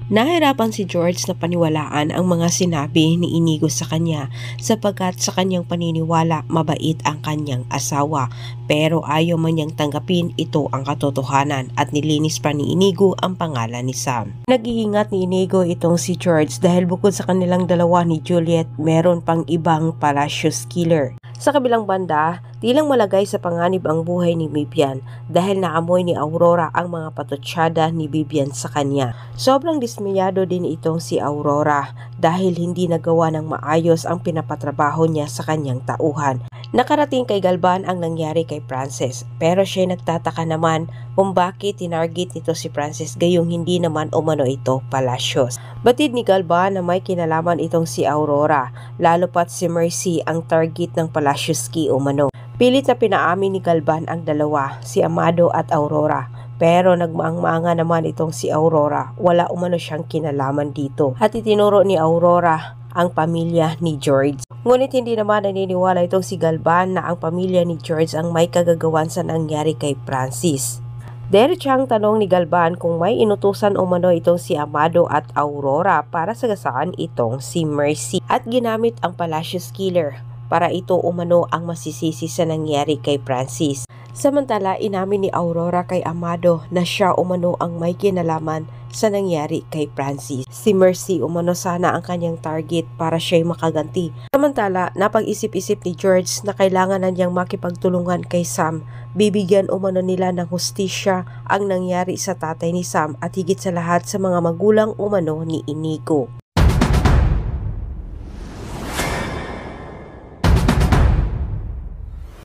Nahirapan si George na paniwalaan ang mga sinabi ni Inigo sa kanya sapagkat sa kanyang paniniwala mabait ang kanyang asawa, pero ayaw man niyang tanggapin ito ang katotohanan at nilinis pa ni Inigo ang pangalan ni Sam. Nag-iingat ni Inigo itong si George dahil bukod sa kanilang dalawa ni Juliet, meron pang ibang Palacios killer. Sa kabilang banda, tilang malagay sa panganib ang buhay ni Vivian dahil naamoy ni Aurora ang mga patutsada ni Vivian sa kanya. Sobrang dismayado din itong si Aurora dahil hindi nagawa ng maayos ang pinapatrabaho niya sa kanyang tauhan. Nakarating kay Galvan ang nangyari kay Frances, pero siya nagtataka naman kung bakit tinarget nito si Frances gayong hindi naman umano ito Palacios. Batid ni Galvan na may kinalaman itong si Aurora, lalo pat si Mercy ang target ng Palacios-ki umano. Pilit na pinaamin ni Galvan ang dalawa, si Amado at Aurora. Pero nagmaang-maanga naman itong si Aurora, wala umano siyang kinalaman dito. At itinuro ni Aurora ang pamilya ni George. Ngunit hindi naman naniniwala itong si Galvan na ang pamilya ni George ang may kagagawan sa nangyari kay Francis. Diretsang tanong ni Galvan kung may inutusan umano itong si Amado at Aurora para sagasaan itong si Mercy at ginamit ang Palacios killer para ito umano ang masisisi sa nangyari kay Francis. Samantala, inamin ni Aurora kay Amado na siya umano ang may kinalaman sa nangyari kay Francis. Si Mercy umano sana ang kanyang target para siya'y makaganti. Samantala, napag-isip-isip ni George na kailangan na niyang makipagtulungan kay Sam. Bibigyan umano nila ng hustisya ang nangyari sa tatay ni Sam at higit sa lahat sa mga magulang umano ni Inigo.